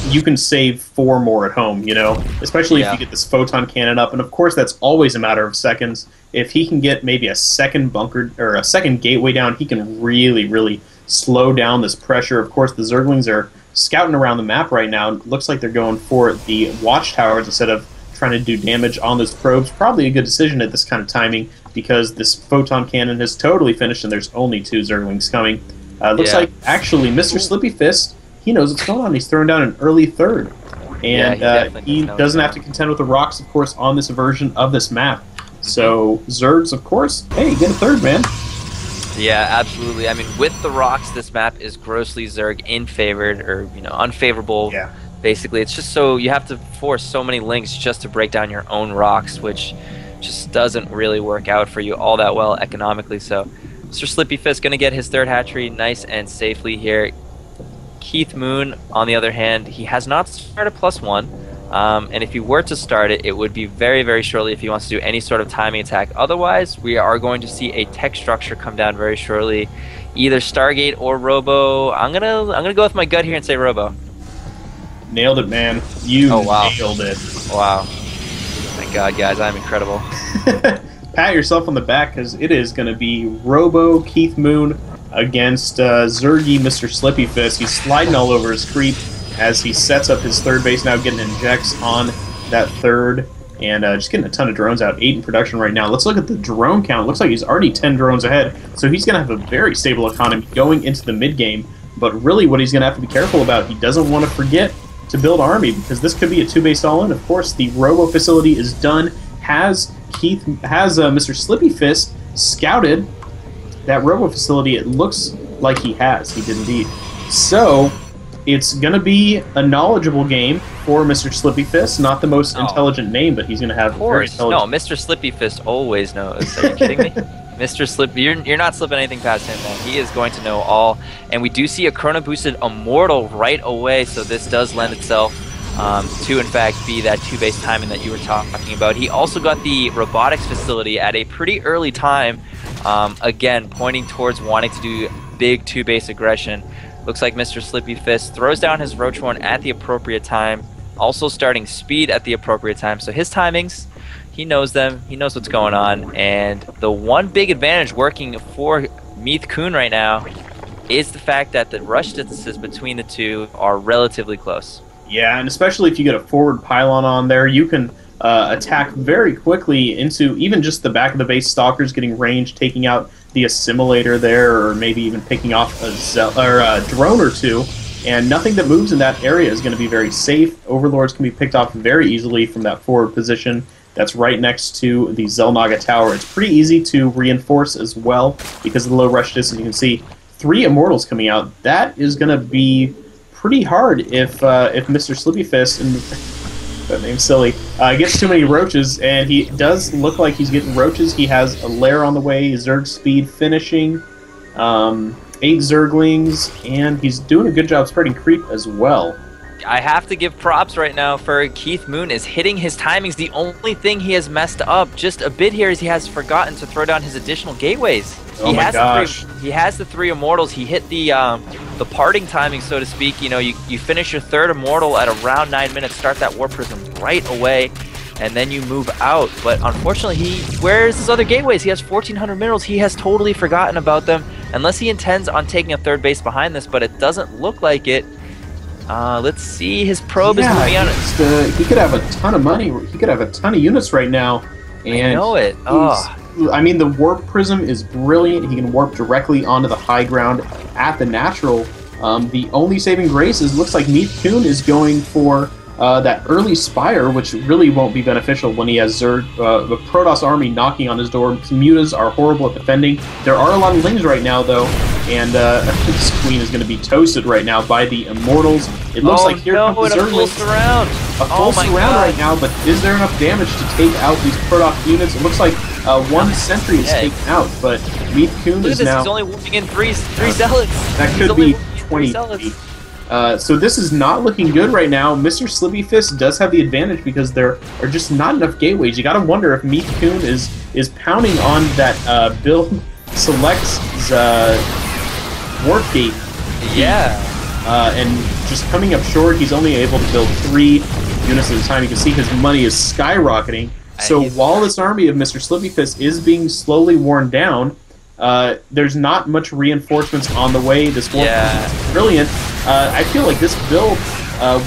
you can save 4 more at home, you know? Especially if you get this photon cannon up, and of course that's always a matter of seconds. If he can get maybe a second bunker, or a second gateway down, he can really, really slow down this pressure. Of course, the Zerglings are scouting around the map right now. It looks like they're going for the watchtowers instead of trying to do damage on those probes. Probably a good decision at this kind of timing, because this photon cannon has totally finished and there's only 2 Zerglings coming. Looks like, actually, Mr. Slippy Fist, he knows what's going on. He's throwing down an early third. And he doesn't have to contend with the rocks, of course, on this version of this map. So, Zergs, of course, hey, get a third, man. Yeah, absolutely. I mean, with the rocks, this map is grossly Zerg in favored, or, you know, unfavorable. Yeah. Basically, it's just so you have to force so many links just to break down your own rocks, which just doesn't really work out for you all that well economically. So Mr. Slippy Fist going to get his 3rd hatchery nice and safely here. Keith Moon, on the other hand, he has not started +1, and if he were to start it, it would be very, very shortly if he wants to do any sort of timing attack. Otherwise, we are going to see a tech structure come down very shortly, either Stargate or Robo. I'm gonna go with my gut here and say Robo. Nailed it, man. You nailed it. Wow. Thank God, guys. I'm incredible. Pat yourself on the back, because it is going to be Robo Keith Moon against Zergy Mr. Slippy Fist. He's sliding all over his creep as he sets up his 3rd base now, getting injects on that 3rd, and just getting a ton of drones out. 8 in production right now. Let's look at the drone count. Looks like he's already 10 drones ahead, so he's going to have a very stable economy going into the mid-game. But really what he's going to have to be careful about, he doesn't want to forget to build army, because this could be a 2-base all-in. Of course, the Robo facility is done. Has Mr. Slippy Fist scouted that Robo facility? It looks like he has. He did indeed. So it's going to be a knowledgeable game for Mr. Slippy Fist. Not the most intelligent name, but he's going to have very intelligent. No, Mr. Slippy Fist always knows. Are you kidding me? Mr. Slippy, you're not slipping anything past him, man. He is going to know all. And we do see a chrono boosted Immortal right away, so this does lend itself to, in fact, be that 2-base timing that you were talking about. He also got the robotics facility at a pretty early time, again, pointing towards wanting to do big 2-base aggression. Looks like Mr. Slippy Fist throws down his Roach Horn at the appropriate time, also starting speed at the appropriate time. So his timings, he knows them, he knows what's going on, and the one big advantage working for Meath Kuhn right now is the fact that the rush distances between the two are relatively close. Yeah, and especially if you get a forward pylon on there, you can attack very quickly into even just the back of the base. Stalkers getting range, taking out the assimilator there, or maybe even picking off a drone or two. And nothing that moves in that area is going to be very safe. Overlords can be picked off very easily from that forward position that's right next to the Xel'Naga Tower. It's pretty easy to reinforce as well because of the low rush distance. You can see 3 Immortals coming out. That is going to be pretty hard if Mr. Slippy Fist, and that name's silly, gets too many roaches, and he does look like he's getting roaches. He has a lair on the way, Zerg speed finishing, 8 Zerglings, and he's doing a good job spreading creep as well. I have to give props right now for Keith Moon is hitting his timings. The only thing he has messed up just a bit here is he has forgotten to throw down his additional gateways. Oh my gosh. He has the 3 Immortals. He hit the parting timing, so to speak. You know, you finish your 3rd Immortal at around 9 minutes, start that War Prism right away, and then you move out. But unfortunately, where's his other gateways? He has 1,400 minerals. He has totally forgotten about them, unless he intends on taking a 3rd base behind this, but it doesn't look like it. Let's see, his probe is moving out. He could have a ton of money. He could have a ton of units right now. And I know it. I mean, the Warp Prism is brilliant. He can warp directly onto the high ground at the natural. The only saving grace is looks like Meath Kuhn is going for that early Spire, which really won't be beneficial when he has the Protoss army knocking on his door. Mutas are horrible at defending. There are a lot of Lings right now, though, and this Queen is going to be toasted right now by the Immortals. It looks like here comes the Zerglings. A full surround. A full surround right now, but is there enough damage to take out these Protoss units? It looks like 1 sentry is taken out, but Meath Kuhn is now... He's only whooping in 3 Zealots. That could be 20. So this is not looking good right now. Mr. Slippy Fist does have the advantage because there are just not enough gateways. You got to wonder if Meath Kuhn is pounding on that Bill Select's Warp Gate. Yeah. And just coming up short, he's only able to build 3 units at a time. You can see his money is skyrocketing. So while this army of Mr. Slippy Fist is being slowly worn down, there's not much reinforcements on the way. This Warp is brilliant. I feel like this build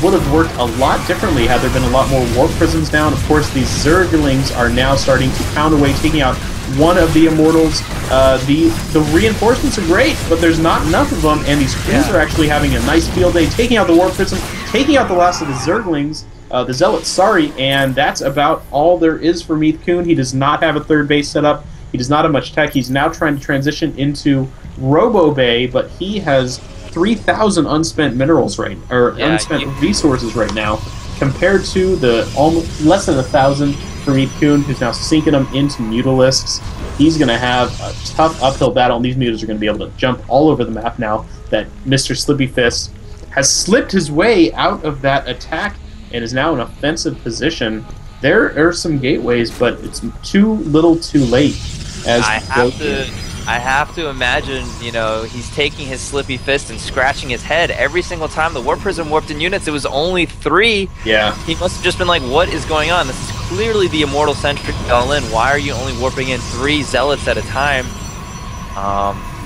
would have worked a lot differently had there been a lot more Warp Prisms down. Of course, these Zerglings are now starting to pound away, taking out 1 of the Immortals. The reinforcements are great, but there's not enough of them, and these crews are actually having a nice field day, taking out the Warp Prism, taking out the last of the Zerglings, the Zealots, sorry, and that's about all there is for Meath Kuhn. He does not have a 3rd base set up. He does not have much tech. He's now trying to transition into Robo Bay, but he has 3,000 unspent minerals unspent resources right now, compared to the almost less than 1,000 for Meath Kuhn, who's now sinking them into Mutalisks. He's going to have a tough uphill battle, and these Mutas are going to be able to jump all over the map now that Mr. Slippy Fist has slipped his way out of that attack and is now in offensive position. There are some gateways, but it's too little too late. I have to imagine, you know, he's taking his Slippy Fist and scratching his head every single time the Warp Prism warped in units. It was only 3. Yeah. He must have just been like, what is going on? This is clearly the Immortal Sentry all in. Why are you only warping in 3 Zealots at a time?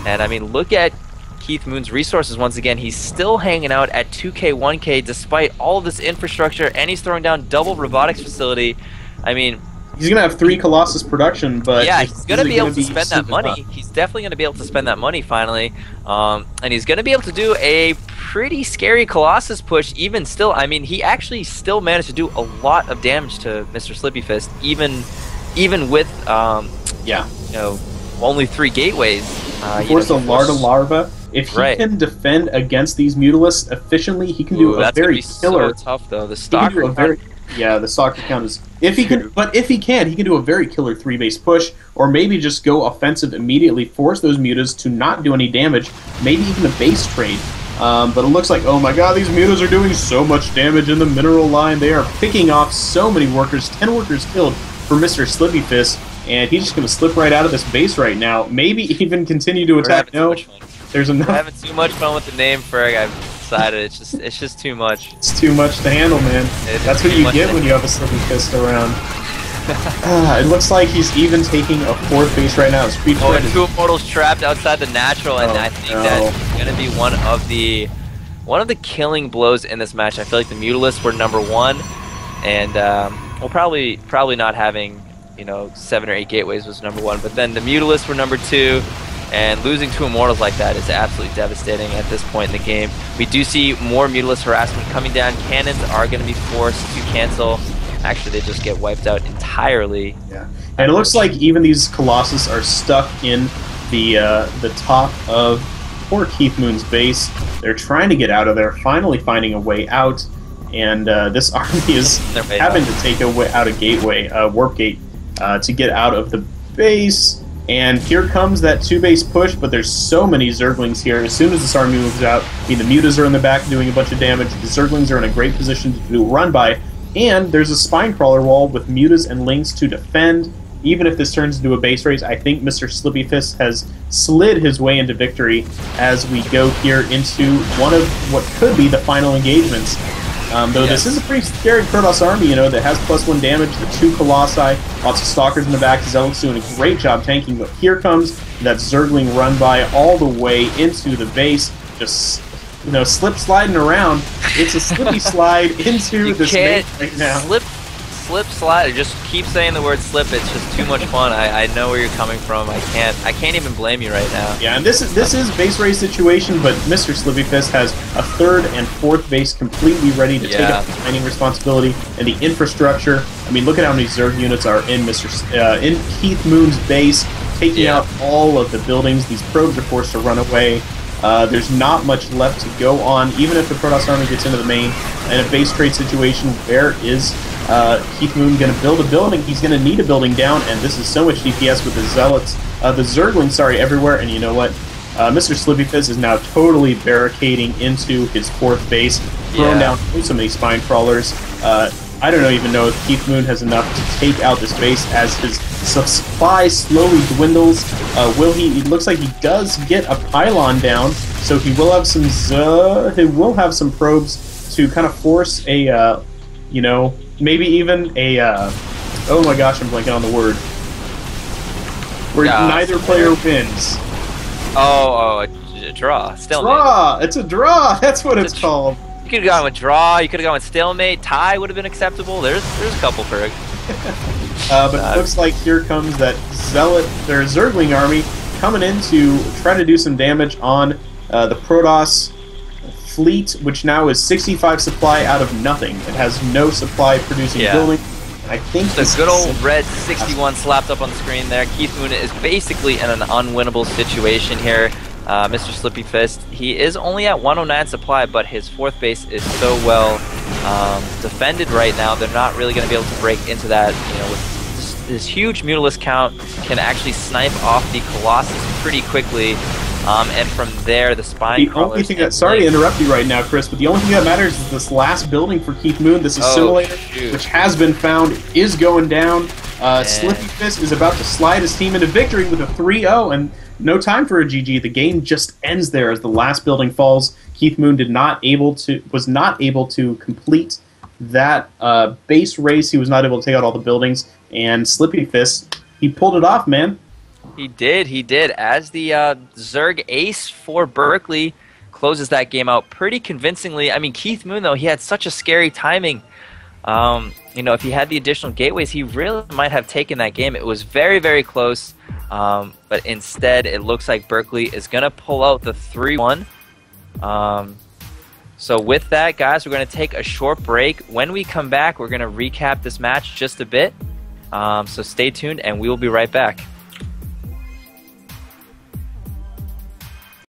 And I mean, look at Keith Moon's resources once again. He's still hanging out at 2K, 1K despite all of this infrastructure, and he's throwing down double robotics facility. I mean, he's going to have 3 Colossus production, but yeah, he's going to be able to spend that money. He's definitely going to be able to spend that money finally. And he's going to be able to do a pretty scary Colossus push even still. I mean, he actually still managed to do a lot of damage to Mr. Slippy Fist, even with, you know, only 3 gateways. Force a Larva. If he can defend against these Mutalisks efficiently, he can do a very killer. So tough though. The stalker the stalker count is if he can, but if he can do a very killer 3-base push, or maybe just go offensive immediately, force those Mutas to not do any damage, maybe even a base trade. But it looks like, oh my god, these Mutas are doing so much damage in the mineral line. They are picking off so many workers. 10 workers killed for Mr. Slippy Fist, and he's just going to slip right out of this base right now. Maybe even continue to attack. No, there's enough. We're having too much fun with the name, Ferg. I've decided it's just too much. It's too much to handle, man. That's what you get when you have a Slippy Fist around. It looks like he's even taking a 4th base right now. And 2 Immortals trapped outside the natural, and I think that's going to be one of the killing blows in this match. I feel like the Mutalisks were number 1, and well, probably not having, you know, 7 or 8 gateways was number 1, but then the Mutalisks were number 2. And losing to Immortals like that is absolutely devastating at this point in the game. We do see more Mutalisk harassment coming down. Cannons are going to be forced to cancel. Actually, they just get wiped out entirely. Yeah, and it looks like even these Colossus are stuck in the top of poor Keith Moon's base. They're trying to get out of there, finally finding a way out, and this army is having to take out a gateway, warp gate, to get out of the base. And here comes that 2-base push, but there's so many Zerglings here. As soon as this army moves out, the Mutas are in the back doing a bunch of damage. The Zerglings are in a great position to do a run-by, and there's a Spinecrawler wall with Mutas and Lings to defend. Even if this turns into a base race, I think Mr. Slippy Fist has slid his way into victory as we go here into one of what could be the final engagements. Though this is a pretty scary Protoss army, you know, that has +1 damage, the 2 Colossi, lots of Stalkers in the back, Zealots doing a great job tanking, but here comes that Zergling run by all the way into the base, just, you know, sliding around. It's a slippy slide into this base right now. Slip slide. Just keep saying the word slip. It's just too much fun. I know where you're coming from. I can't even blame you right now. Yeah, and this is base race situation, but Mr. Slippy Fist has a 3rd and 4th base completely ready to take up the mining responsibility and the infrastructure. I mean, look at how many Zerg units are in in Keith Moon's base, taking out all of the buildings. These probes are forced to run away. There's not much left to go on, even if the Protoss army gets into the main. In a base trade situation, where is Keith Moon going to build a building? He's going to need a building down, and this is so much DPS with the Zealots, the Zerglings, everywhere. And you know what? Mr. Slippy Fizz is now totally barricading into his 4th base, throwing down so many spine crawlers. I don't even know if Keith Moon has enough to take out this base as his supply slowly dwindles. It looks like he does get a pylon down, so he will have some probes to kind of force a, you know, maybe even a, oh my gosh, I'm blanking on the word, where neither player wins. A draw. Stalemate. Draw! It's a draw! That's what it's called. You could have gone with draw, you could have gone with stalemate, tie would have been acceptable. There's a couple for it. But it looks like here comes that Zergling army coming in to try to do some damage on the Protoss fleet, which now is 65 supply out of nothing. It has no supply producing building. I think the good old red 61 slapped up on the screen there. Keith Moon is basically in an unwinnable situation here. Mr. Slippy Fist, he is only at 109 supply, but his 4th base is so well defended right now. They're not really going to be able to break into that. You know, with this huge Mutalisk count, can actually snipe off the Colossus pretty quickly. And from there, the spine crawlers. Sorry to interrupt you right now, Chris, but the only thing that matters is this last building for Keith Moon, this assimilator, which has been found, is going down. Slippy Fist is about to slide his team into victory with a 3-0, and no time for a GG. The game just ends there as the last building falls. Keith Moon was not able to complete that base race. He was not able to take out all the buildings, and Slippy Fist, he pulled it off, man. He did. As the Zerg ace for Berklee closes that game out pretty convincingly. I mean, Keith Moon, though, he had such a scary timing. You know, if he had the additional gateways, he really might have taken that game. It was very, very close. But instead, it looks like Berklee is going to pull out the 3-1. So with that, guys, we're going to take a short break. When we come back, we're going to recap this match just a bit. So stay tuned, and we will be right back.